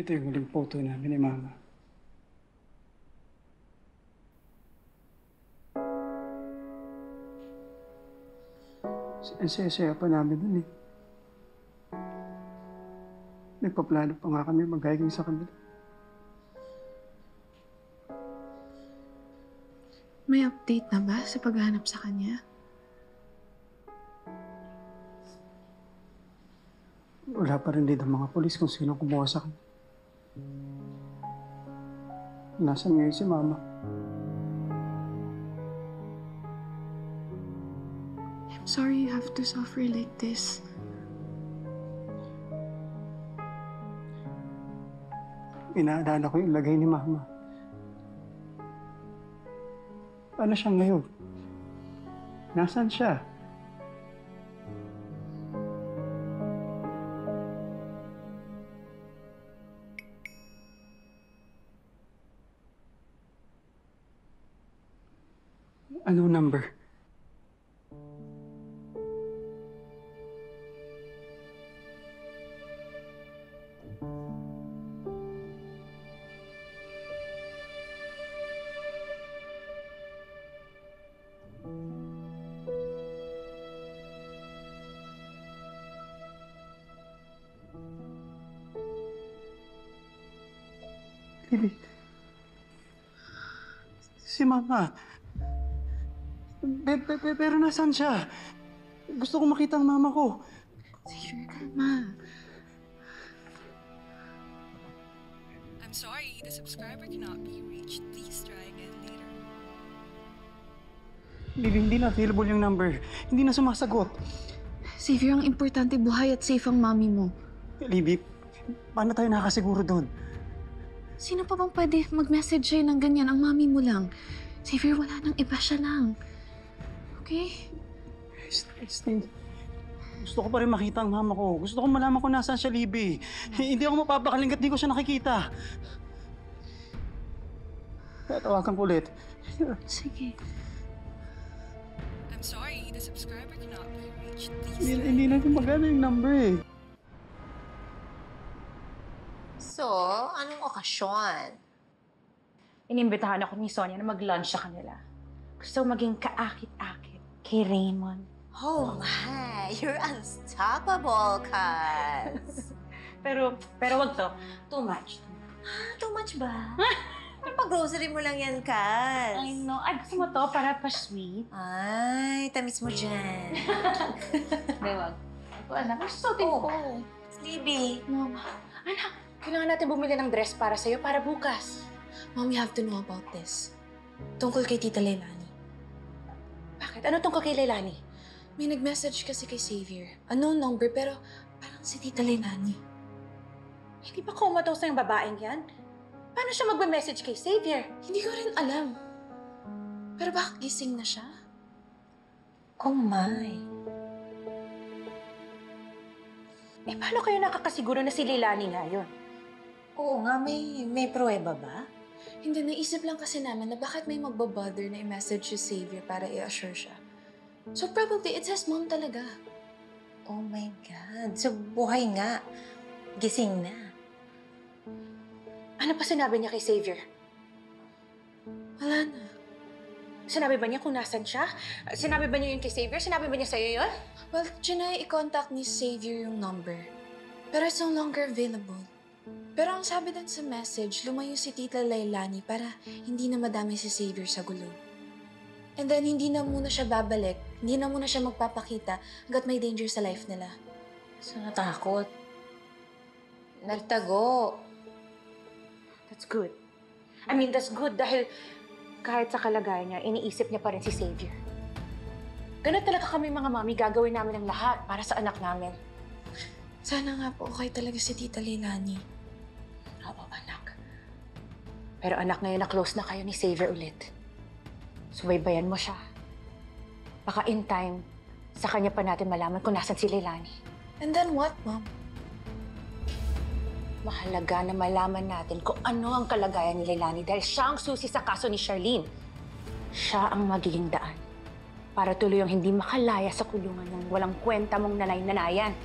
Ito yung huling photo namin ni Mama. Ang saya-saya pa namin dun eh. Nagpaplano pa nga kami mag-hiking sa kanila. May update na ba sa paghahanap sa kanya? Wala pa rin din ang mga polis kung sino kumuha sa kanya. Nasaan ngayon si Mama? I'm sorry you have to suffer like this. Inaalala ko yung lagay ni Mama. Ano siya ngayon? Nasaan siya? Anong number? Lily. Si Mama. Pero nasaan siya? Gusto ko makita ang Mama ko. Xavier, kalma. I'm sorry, the subscriber cannot be reached. Please try again later. Lily, hindi na available yung number. Hindi na sumasagot. Xavier, ang importante buhay at safe ang mami mo. Libby, paano tayo nakasiguro doon? Sino pa bang pwede mag-message sa'yo ng ganyan? Ang mami mo lang. Xavier, wala nang iba, siya lang. Okay? Stay. Gusto ko pa rin makita ang Mama ko. Gusto ko malaman kung nasaan siya, Libby. Hindi ako mapapakaling at di ko siya nakikita. Tatawagan ko ulit. Sige. I'm sorry, the subscriber cannot be reached. Please try. Hindi na gumagana yung number eh. So, anong okasyon? Inimbitahan ako ni Sonia na mag-lunch sa kanila. Gusto maging kaakit-akit kay Raymond. Oh my, you're unstoppable, Kaz. pero wag to. Too much. Too much ba? Pag-grocery mo lang yan, Kaz. I know. Ay, gusto mo to para pa-sweet? Ay, tamis mo dyan. Hindi, wag. Ito, anak. Gustutin ko. Libby. Mom, Anak, kailangan natin bumili ng dress para sa'yo para bukas. Mom, you have to know about this. Tungkol kay Tita Leilani. Bakit? Ano tungkol kay Leilani? May nag-message kasi kay Xavier. Unknown number, pero parang si Tita Leilani. Hindi ba comatose na yung babaeng yan? Paano siya magme-message kay Xavier? Hindi ko rin alam. Pero bakit gising na siya? Oh my. Eh, paano kayo nakakasiguro na si Leilani nga yun? Oo nga, may pruweba ba? Hindi, naisip lang kasi namin na bakit may magbabother na i-message si Xavier para i-assure siya. So probably, it's his mom talaga. Oh my God. So, buhay nga. Gising na. Ano pa sinabi niya kay Xavier? Wala na. Sinabi ba niya kung nasan siya? Sinabi ba niya yun kay Xavier? Sinabi ba niya sa'yo yun? Well, trinay i-contact ni Xavier yung number. Pero it's no longer available. Pero ang sabi dun sa message, lumayo si Tita Leilani para hindi na madami si Xavier sa gulo. And then, hindi na muna siya babalik. Hindi na muna siya magpapakita hanggat may danger sa life nila. So, natakot. Nagtago. That's good. I mean, that's good dahil kahit sa kalagayan niya, iniisip niya pa rin si Xavier. Ganun talaga kami mga mami, gagawin namin ang lahat para sa anak namin. Sana nga po okay talaga si Tita Leilani. Oo, anak. Pero anak, ngayon na close na kayo ni Xavier ulit. Subaybayan mo siya. Baka in time, sa kanya pa natin malaman kung nasan si Leilani. And then what, Mom? Mahalaga na malaman natin kung ano ang kalagayan ni Leilani dahil siya ang susi sa kaso ni Charlene. Siya ang magiging daan para tuloy ang hindi makalaya sa kulungan ng walang kwenta mong nanay-nanayan.